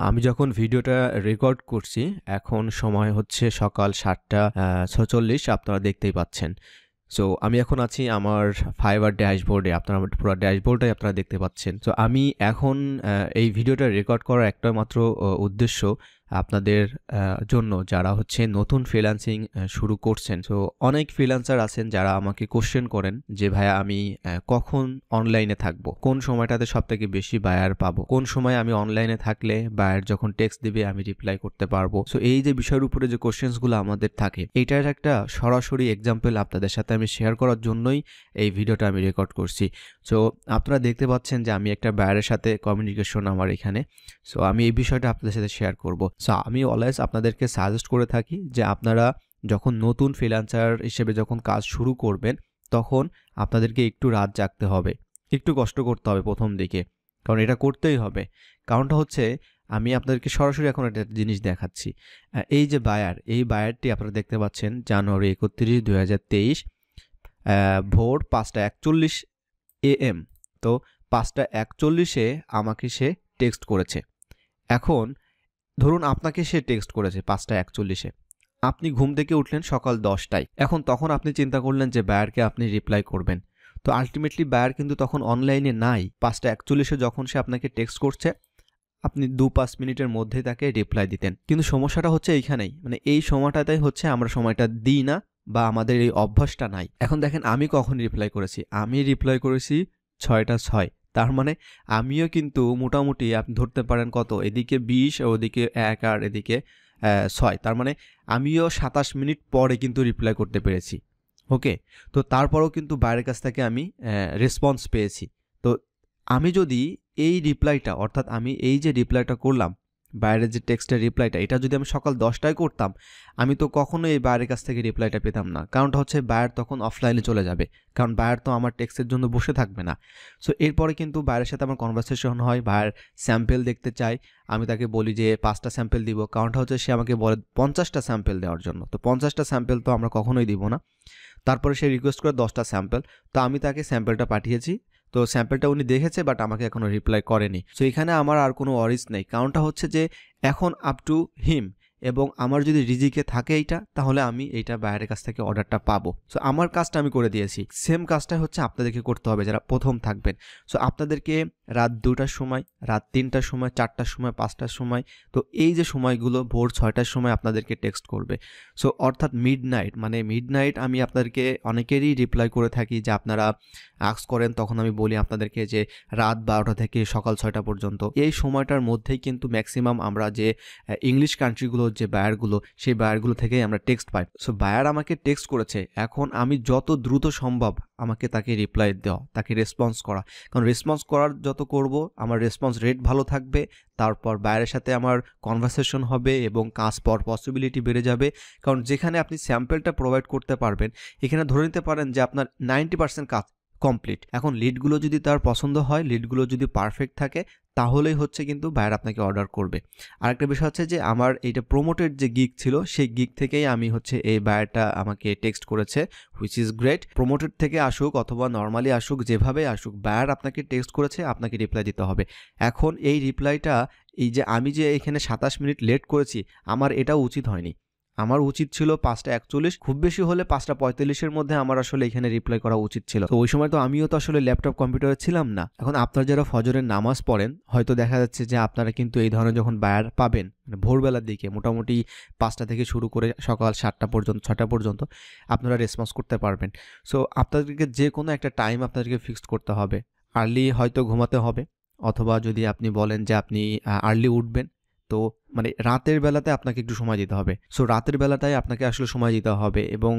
আমি যখন ভিডিওটা রেকর্ড করছি, এখন সময় হচ্ছে সকাল ৭টা ৪৬ আপনারা দেখতেই পাচ্ছেন। সো আমি এখন আছি আমার Fiverr ড্যাশবোর্ডে। আপনারা পুরো ড্যাশবোর্ডটাই আপনারা দেখতে পাচ্ছেন। সো আমি এখন এই ভিডিওটা রেকর্ড করার একটা মাত্র উদ্দেশ্য আপনাদের জন্য যারা হচ্ছে নতুন ফ্রিল্যান্সিং শুরু করছেন। সো অনেক ফ্রিল্যান্সার আছেন যারা আমাকে কোয়েশ্চেন করেন যে ভাইয়া আমি কখন অনলাইনে থাকবো? কোন সময়টাতে সবথেকে বেশি বায়ার পাবো? কোন সময় আমি অনলাইনে থাকলে বায়ার যখন টেক্সট দিবে আমি রিপ্লাই করতে পারবো? সো এই যে বিষয়ের উপরে যে কোয়েশ্চেনসগুলো আমাদের থাকে, এটার একটা সরাসরি এক্সাম্পল আপনাদের সাথে আমি শেয়ার করার জন্যই এই ভিডিওটা আমি রেকর্ড করছি। সো আপনারা দেখতে পাচ্ছেন যে আমি একটা বায়ারের সাথে কমিউনিকেশন আমার এখানে। সো আমি এই বিষয়টা আপনাদের সাথে শেয়ার করব। সো আমি অলওয়েজ আপনাদেরকে সাজেস্ট করে থাকি যে আপনারা যখন নতুন ফ্রিল্যান্সার হিসেবে যখন কাজ শুরু করবেন, তখন আপনাদেরকে একটু রাত জাগতে হবে, একটু কষ্ট করতে হবে প্রথম দিকে, কারণ এটা করতেই হবে। কারণটা হচ্ছে আমি আপনাদেরকে সরাসরি এখন একটা জিনিস দেখাচ্ছি। এই যে বায়ার, এই বায়ারটি আপনারা দেখতে পাচ্ছেন জানুয়ারি 31, 2023 ভোর 5টা 41 AM। তো 5টা 41-এ আমাকে সে টেক্সট করেছে। এখন ধরুন আপনাকে সে টেক্সট করেছে 5টা 41-এ, আপনি ঘুম থেকে উঠলেন সকাল 10টায়। এখন তখন আপনি চিন্তা করলেন যে বায়ারকে আপনি রিপ্লাই করবেন। তো আলটিমেটলি বায়ার কিন্তু তখন অনলাইনে নাই। 5টা 41-এ যখন সে আপনাকে টেক্সট করছে, আপনি 2-5 মিনিটের মধ্যেই তাকে রিপ্লাই দিতেন। কিন্তু সমস্যাটা হচ্ছে এইখানেই, মানে এই সময়টাতেই হচ্ছে আমরা সময়টা দিই না বা আমাদের এই অভ্যাসটা নাই। এখন দেখেন আমি কখন রিপ্লাই করেছি? আমি রিপ্লাই করেছি 6টা 6। তার মানে আমিও কিন্তু মোটামুটি আপনি ধরতে পারেন কত, এদিকে 20 ওদিকে 1 আর এদিকে 6, তার মানে আমিও 27 মিনিট পরে কিন্তু রিপ্লাই করতে পেরেছি। ওকে, তো তারপরেও কিন্তু বাইরের কাছ থেকে আমি রেসপন্স পেয়েছি। তো আমি যদি এই রিপ্লাইটা, অর্থাৎ আমি এই যে রিপ্লাইটা করলাম, বাইরের যে টেক্সটের রিপ্লাইটা, এটা যদি আমি সকাল 10টায় করতাম, আমি তো কখনোই এই বায়ারের কাছ থেকে রিপ্লাইটা পেতাম না। কারণটা হচ্ছে বায়ার তখন অফলাইনে চলে যাবে, কারণ বায়ার তো আমার টেক্সটের জন্য বসে থাকবে না। সো এরপরে কিন্তু বায়ারের সাথে আমার কনভারসেশন হয়, বায়ার স্যাম্পল দেখতে চাই, আমি তাকে বলি যে 5টা স্যাম্পল দিব। কারণটা হচ্ছে সে আমাকে বলে 50টা স্যাম্পল দেওয়ার জন্য। তো 50টা স্যাম্পল তো আমরা কখনোই দিব না। তারপরে সে রিকোয়েস্ট করে 10টা স্যাম্পল, তো আমি তাকে স্যাম্পলটা পাঠিয়েছি। তো স্যাম্পলটা উনি দেখেছে, বাট আমাকে এখনো রিপ্লাই করেনি। সো এখানে আমার আর কোনো ওয়ারিস নেই। কারণটা হচ্ছে যে এখন আপ টু হিম, এবং আমার যদি রিজিকে থাকে এইটা, তাহলে আমি এইটা বাইরের কাছ থেকে অর্ডারটা পাবো। সো আমার কাজটা আমি করে দিয়েছি। সেম কাজটাই হচ্ছে আপনাদেরকে করতে হবে যারা প্রথম থাকবেন। সো আপনাদেরকে রাত 2টার সময়, রাত 3টার সময়, 4টার সময়, 5টার সময়, তো এই যে সময়গুলো ভোর 6টার সময় আপনাদেরকে টেক্সট করবে। সো অর্থাৎ মিডনাইট, মানে মিডনাইট আমি আপনাদেরকে অনেকেরই রিপ্লাই করে থাকি যে আপনারা আস্ক করেন, তখন আমি বলি আপনাদেরকে যে রাত 12টা থেকে সকাল 6টা পর্যন্ত এই সময়টার মধ্যেই কিন্তু ম্যাক্সিমাম আমরা যে ইংলিশ কান্ট্রিগুলোর যে বায়ারগুলো, সেই বায়ারগুলো থেকেই আমরা টেক্সট পাই। সো বায়ার আমাকে টেক্সট করেছে, এখন আমি যত দ্রুত সম্ভব আমাকে তাকে রিপ্লাই দেওয়া, তাকে রেসপন্স করা। কারণ রেসপন্স করার যত করব, আমার রেসপন্স রেট ভালো থাকবে, তারপর বায়ারের সাথে আমার কনভারসেশন হবে এবং কাজ পাওয়ার পসিবিলিটি বেড়ে যাবে। কারণ যেখানে আপনি স্যাম্পলটা প্রোভাইড করতে পারবেন, এখানে ধরে নিতে পারেন যে আপনার 90% কাজ কমপ্লিট। এখন লিডগুলো যদি তার পছন্দ হয়, লিডগুলো যদি পারফেক্ট থাকে, তাহলেই হচ্ছে কিন্তু বায়ার আপনাকে অর্ডার করবে। আরেকটা বিষয় হচ্ছে যে আমার এইটা প্রমোটেড যে গিগ ছিল, সেই গিগ থেকেই আমি হচ্ছে এই বায়ারটা আমাকে টেক্সট করেছে, হুইচ ইজ গ্রেট। প্রমোটেড থেকে আসুক অথবা নর্মালি আসুক, যেভাবে আসুক, বায়ার আপনাকে টেক্সট করেছে, আপনাকে রিপ্লাই দিতে হবে। এখন এই রিপ্লাইটা, এই যে আমি যে এখানে 27 মিনিট লেট করেছি, আমার এটাও উচিত হয়নি। আমার উচিত ছিল 5টা 41, খুব বেশি হলে 5টা 45-এর মধ্যে আমার আসলে এখানে রিপ্লাই করা উচিত ছিল। তো ওই সময় তো আমিও তো আসলে ল্যাপটপ কম্পিউটারে ছিলাম না। এখন আপনারা যারা ফজরের নামাজ পড়েন, হয়তো দেখা যাচ্ছে যে আপনারা কিন্তু এই ধরনের যখন বায়ার পাবেন, মানে ভোরবেলার দিকে মোটামুটি 5টা থেকে শুরু করে সকাল 7টা পর্যন্ত, 6টা পর্যন্ত আপনারা রেসপন্স করতে পারবেন। সো আপনাদেরকে যে কোনো একটা টাইম আপনাদেরকে ফিক্সড করতে হবে। আর্লি হয়তো ঘুমাতে হবে, অথবা যদি আপনি বলেন যে আপনি আর্লি উঠবেন, তো মানে রাতের বেলাতে আপনাকে একটু সময় দিতে হবে। সো রাতের বেলাটাই আপনাকে আসলে সময় দিতে হবে, এবং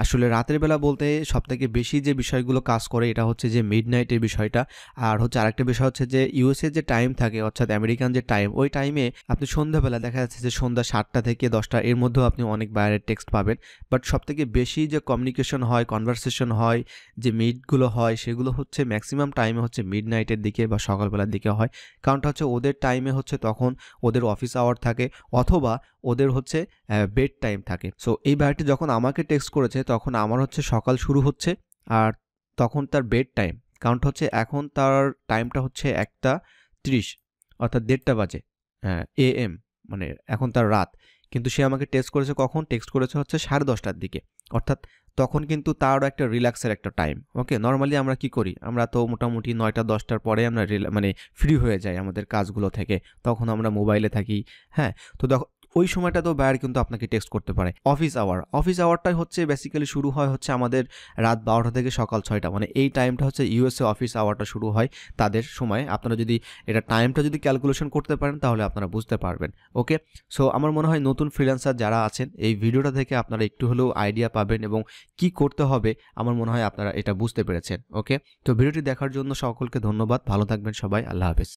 আসলে রাতের বেলা বলতে সবথেকে বেশি যে বিষয়গুলো কাজ করে, এটা হচ্ছে যে মিডনাইটের বিষয়টা। আর হচ্ছে আরেকটা বিষয় হচ্ছে যে ইউএসএ যে টাইম থাকে, অর্থাৎ আমেরিকান যে টাইম, ওই টাইমে আপনি সন্ধ্যাবেলা দেখা যাচ্ছে যে সন্ধ্যা 7টা থেকে 10টা এর মধ্যেও আপনি অনেক বায়ারের টেক্সট পাবেন। বাট সবথেকে বেশি যে কমিউনিকেশন হয়, কনভারসেশন হয়, যে মিটগুলো হয়, সেগুলো হচ্ছে ম্যাক্সিমাম টাইমে হচ্ছে মিডনাইটের দিকে বা সকালবেলার দিকে হয়। কারণটা হচ্ছে ওদের টাইমে হচ্ছে তখন ওদের অফিস আওয়ার থাকে, অথবা ওদের হচ্ছে বেড টাইম থাকে। সো এই বায়ারটি যখন আমাকে টেক্সট করেছে, তখন আমার হচ্ছে সকাল শুরু হচ্ছে, আর তখন তার বেড টাইম। কারণটা হচ্ছে এখন তার টাইমটা হচ্ছে 1টা 30, অর্থাৎ 1:30 বাজে। AM, মানে এখন তার রাত। কিন্তু সে আমাকে টেক্সট করেছে কখন? টেক্সট করেছে হচ্ছে 10:30টার দিকে। অর্থাৎ তখন কিন্তু তারও একটা রিল্যাক্সের একটা টাইম। ওকে? নরমালি আমরা কি করি? আমরা তো মোটামুটি 9টা-10টার পরে আমরা মানে ফ্রি হয়ে যাই আমাদের কাজগুলো থেকে। তখন আমরা মোবাইলে থাকি, হ্যাঁ? তো ওই সময়টাতেও বায়ার কিন্তু আপনাকে টেক্সট করতে পারে। অফিস আওয়ারটাই হচ্ছে বেসিক্যালি শুরু হয় হচ্ছে আমাদের রাত 12টা থেকে সকাল 6টা। মানে এই টাইমটা হচ্ছে ইউএসএ অফিস আওয়ারটা শুরু হয় তাদের সময়। আপনারা যদি এটা টাইমটা যদি ক্যালকুলেশন করতে পারেন তাহলে আপনারা বুঝতে পারবেন। ওকে? সো আমার মনে হয় নতুন ফ্রিল্যান্সার যারা আছেন এই ভিডিওটা থেকে আপনারা একটু হলেও আইডিয়া পাবেন এবং কি করতে হবে আমার মনে হয় আপনারা এটা বুঝতে পেরেছেন। ওকে? তো ভিডিওটি দেখার জন্য সকলকে ধন্যবাদ। ভালো থাকবেন সবাই। আল্লাহ হাফেজ।